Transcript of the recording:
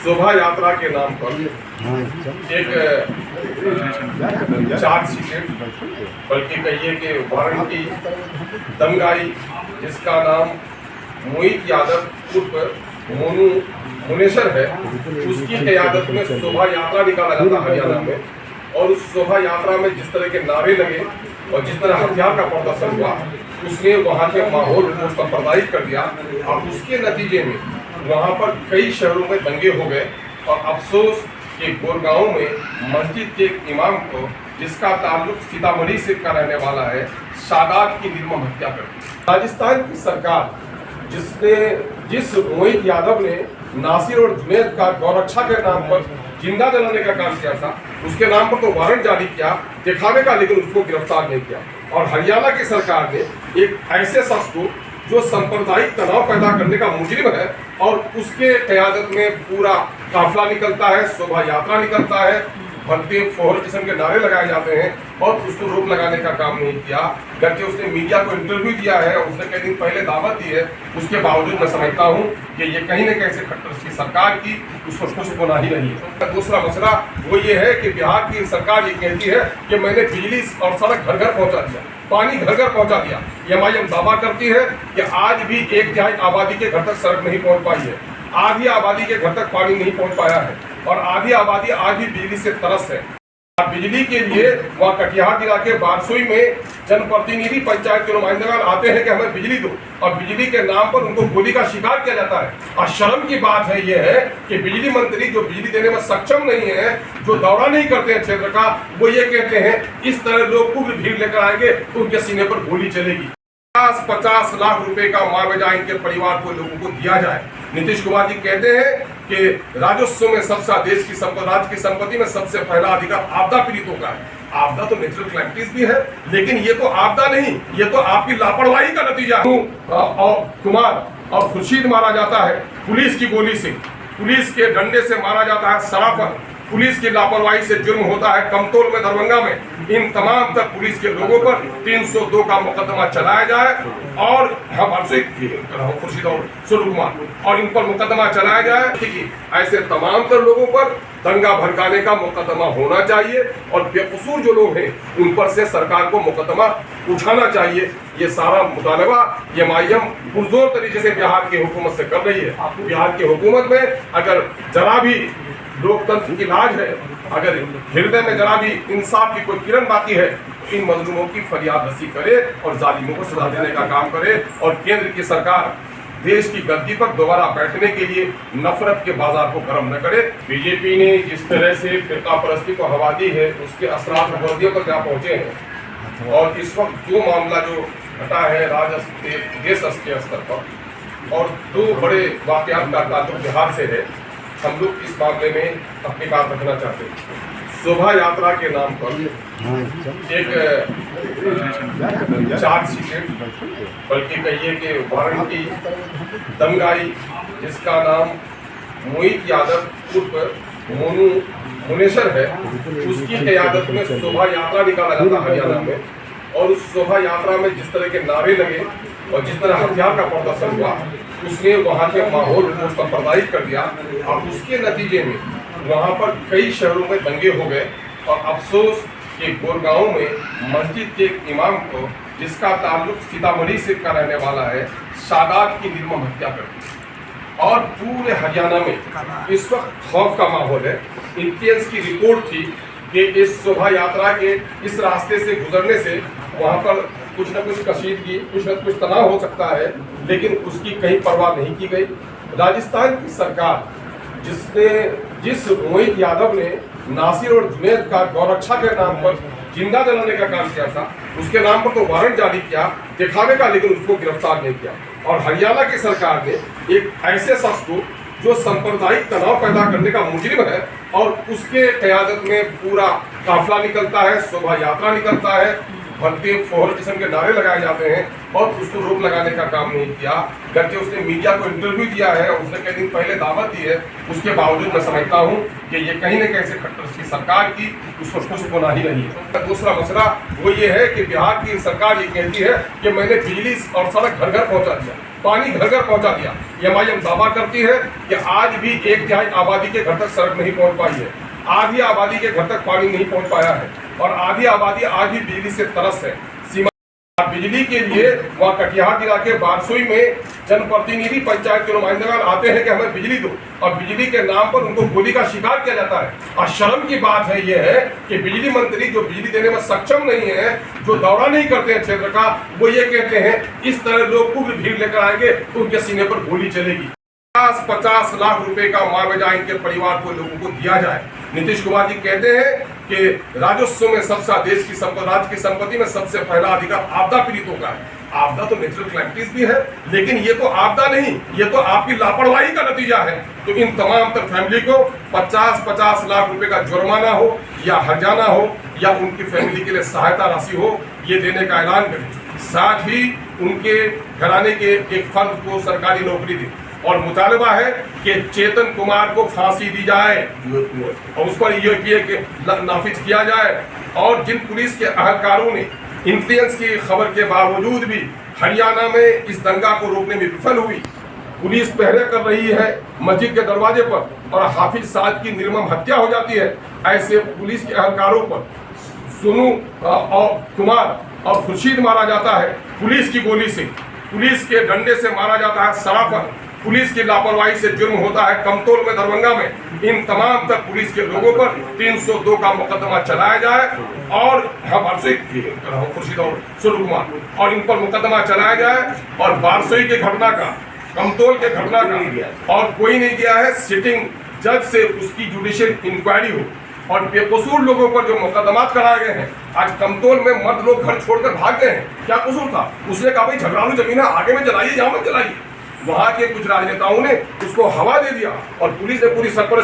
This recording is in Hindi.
शोभा यात्रा के नाम पर एक चार्जशीट, बल्कि कहिए कि वारंटी दंगाई, जिसका नाम मोहित यादव उर्फ मोनू मुनेसर है, उसकी क़यादत में शोभा यात्रा निकाला जाता हरियाणा में। और उस शोभा यात्रा में जिस तरह के नारे लगे और जिस तरह हथियार का प्रदर्शन हुआ, उसने वहाँ के माहौल को सांप्रदायिक कर दिया। और उसके नतीजे में वहाँ पर कई शहरों में दंगे हो गए। और अफसोस कि गोरगांव में मस्जिद के एक इमाम को, जिसका ताल्लुक सीतामढ़ी से का रहने वाला है, सादात की निर्मम हत्या कर दी। राजस्थान की सरकार जिस मोहित यादव ने नासिर और जुनैद का गौरक्षा के नाम पर जिंदा जलाने का काम किया था, उसके नाम पर तो वारंट जारी किया दिखावे का, लेकिन उसको गिरफ्तार नहीं किया। और हरियाणा की सरकार ने एक ऐसे शख्स को जो सांप्रदायिक तनाव पैदा करने का मुजरिम है, और उसके क़यादत में पूरा काफिला निकलता है, शोभा यात्रा निकलता है, भरते फोहर किस्म के नारे लगाए जाते हैं, और उसको रोक लगाने का काम नहीं किया। करके उसने मीडिया को इंटरव्यू दिया है, उसने कई दिन पहले दावत दी है, उसके बावजूद मैं समझता हूँ कि ये कहीं न कहीं से खट्टर की सरकार की उसको कुछ होना ही नहीं है। दूसरा मसला वो ये है कि बिहार की सरकार ये कहती है कि मैंने बिजली और सड़क घर घर पहुँचा दिया, पानी घर घर पहुँचा दिया। MIM दावा करती है कि आज भी 1/3 आबादी के घर तक सड़क नहीं पहुँच पाई है, आधी आबादी के घर तक पानी नहीं पहुँच पाया है, और आधी आबादी आज भी बिजली से तरस है। बिजली के लिए वहाँ कटिहार जिला के बारसोई में जनप्रतिनिधि पंचायत के नुमाइंदगान आते हैं कि हमें बिजली दो, और बिजली के नाम पर उनको गोली का शिकार किया जाता है। और शर्म की बात है ये है कि बिजली मंत्री जो बिजली देने में सक्षम नहीं है, जो दौरा नहीं करते हैं क्षेत्र का, वो ये कहते हैं इस तरह लोग उग्र भीड़ लेकर आएंगे तो उनके सीने पर गोली चलेगी। 50 लाख रुपए का मुआवजा इनके परिवार को, लोगों को दिया जाए। नीतीश कुमार जी कहते हैं कि राजस्व में सबसे देश की राज्य की संपत्ति में सबसे पहला अधिकार आपदा पीड़ितों का है। आपदा तो नेचुरल कैलेमिटीज भी है, लेकिन ये तो आपदा नहीं, ये तो आपकी लापरवाही का नतीजा है। और कुमार और खुर्शीद मारा जाता है पुलिस की गोली से, पुलिस के डंडे से मारा जाता है सराफत, पुलिस की लापरवाही से जुर्म होता है कमतौल में, दरभंगा में। इन तमाम तक पुलिस के लोगों पर 302 का मुकदमा चलाया जाए, और हम आपसे खुर्शीद और सोनू कुमार और इन पर मुकदमा चलाया जाए। ऐसे तमाम तर लोगों पर दंगा भड़काने का मुकदमा होना चाहिए, और बेकसूर जो लोग हैं उन पर से सरकार को मुकदमा उठाना चाहिए। ये सारा मुतालबा MIM पुरजोर तरीके से बिहार की हुकूमत से कर रही है। बिहार की हुकूमत में अगर जरा भी लोकतंत्र की लाज है, अगर हृदय में जरा भी इंसाफ की कोई किरण बाकी है, इन मजलूमों की फरियाद रसी करे और जालिमों को सजा देने का काम करे। और केंद्र की सरकार देश की गद्दी पर दोबारा बैठने के लिए नफरत के बाजार को गर्म न करे। बीजेपी ने जिस तरह से फिरका परस्ती को हवा दी है, उसके असरात वर्दियों तक जहाँ पहुँचे हैं। और इस वक्त जो मामला जो घटा है देश के स्तर पर, और 2 बड़े वाकयात का ताल्लुक बिहार से है, हम लोग इस मामले में अपनी बात रखना चाहते हैं। शोभा यात्रा के नाम पर एक चार्जशीट, बल्कि कहिए कि वारंटी दंगाई, जिसका नाम मोहित यादव उर्फ मोनू मुनेसर है, उसकी क़यादत में शोभा यात्रा निकाला जाता हरियाणा में। और उस शोभा यात्रा में जिस तरह के नारे लगे और जिस तरह हथियार का प्रदर्शन हुआ, उसने वहाँ के माहौल को सांप्रदायिक कर दिया। और उसके नतीजे में वहाँ पर कई शहरों में दंगे हो गए। और अफसोस कि गोरगांव में मस्जिद के एक इमाम को, जिसका ताल्लुक सीतामढ़ी से का रहने वाला है, सादात की निर्मम हत्या कर दी। और पूरे हरियाणा में इस वक्त खौफ का माहौल है। इंटेलिजेंस की रिपोर्ट थी कि इस शोभा यात्रा के इस रास्ते से गुजरने से वहाँ पर कुछ न कुछ कशीदगी, कुछ न कुछ तनाव हो सकता है, लेकिन उसकी कहीं परवाह नहीं की गई। राजस्थान की सरकार जिस मोहित यादव ने नासिर और जुनैद का गौरक्षा के नाम पर जिंदा जलाने का काम किया था, उसके नाम पर तो वारंट जारी किया दिखावे का, लेकिन उसको गिरफ्तार नहीं किया। और हरियाणा की सरकार ने एक ऐसे शख्स को जो सांप्रदायिक तनाव पैदा करने का मुजरिम है, और उसके क़यादत में पूरा काफिला निकलता है, शोभा यात्रा निकलता है, भरते फोहर किस्म के नारे लगाए जाते हैं, और उसको रोक लगाने का काम नहीं किया। करके उसने मीडिया को इंटरव्यू दिया है, उसने कई दिन पहले दावत दी है, उसके बावजूद मैं समझता हूँ कि ये कहीं न कहीं से खट्टर की सरकार की उसको कुछ होना ही नहीं है। दूसरा मसला वो ये है कि बिहार की सरकार ये कहती है कि मैंने बिजली और सड़क घर घर पहुँचा दिया, पानी घर घर पहुंचा दिया। एमआईएम दावा करती है कि आज भी 1/3 आबादी के घर तक सड़क नहीं पहुंच पाई है, आधी आबादी के घर तक पानी नहीं पहुंच पाया है और आधी आबादी आज भी बिजली से तरस है। बिजली के लिए वहाँ कटिहार जिला के बारसोई में जनप्रतिनिधि पंचायत के नुमाइंदगान आते हैं कि हमें बिजली दो, और बिजली के नाम पर उनको गोली का शिकार किया जाता है। और शर्म की बात है ये है कि बिजली मंत्री जो बिजली देने में सक्षम नहीं है, जो दौरा नहीं करते हैं क्षेत्र का, वो ये कहते हैं इस तरह लोग उग्र भीड़ लेकर आएंगे तो उनके सीने पर गोली चलेगी। 50 लाख रुपए का मुआवजा इनके परिवार को लोगों को दिया जाए। नीतीश कुमार जी कहते हैं कि राजस्व में सबसे देश की संपत्ति, राज्य की संपत्ति में सबसे पहला अधिकार आपदा पीड़ितों का है। आपदा तो नेचुरल कैलेमिटीज भी है, लेकिन ये तो आपदा नहीं, ये तो आपकी लापरवाही का नतीजा है। तो इन तमाम तर फैमिली को 50 लाख रुपए का जुर्माना हो या हर्जाना हो या उनकी फैमिली के लिए सहायता राशि हो, ये देने का ऐलान करें। साथ ही उनके घराने के एक फर्द को सरकारी नौकरी दे और मुतालबा है कि चेतन कुमार को फांसी दी जाए और उस पर यूएपीए नाफिज किया जाए। और जिन पुलिस के अहलकारों ने इंटेलिजेंस की खबर के बावजूद भी हरियाणा में इस दंगा को रोकने में विफल हुई, पुलिस पहरे कर रही है मस्जिद के दरवाजे पर और हाफिज साद की निर्मम हत्या हो जाती है, ऐसे पुलिस के अहलकारों पर सोनू और कुमार और खुर्शीद मारा जाता है पुलिस की गोली से, पुलिस के डंडे से मारा जाता है सराफत, पुलिस की लापरवाही से जुर्म होता है कमतौल में, दरभंगा में। इन तमाम तक पुलिस के लोगों पर 302 का मुकदमा चलाया जाए और खुर्शीद और सोनू कुमार और इन पर मुकदमा चलाया जाए और बारसोई के घटना का, कमतौल के घटना का और कोई नहीं किया है, सिटिंग जज से उसकी जुडिशियल इंक्वायरी हो और बेकसूर लोगों पर जो मुकदमात कराए गए हैं। आज कमतौल में मर्द लोग घर छोड़कर भाग गए हैं, क्या कसूर था? उसने कहा भाई झगड़ालू जमीन है, आगे में जलाइए, यहाँ मत जलाइए। वहां के कुछ राजनेताओं ने उसको हवा दे दिया और पुलिस ने पूरी सरपरस्ती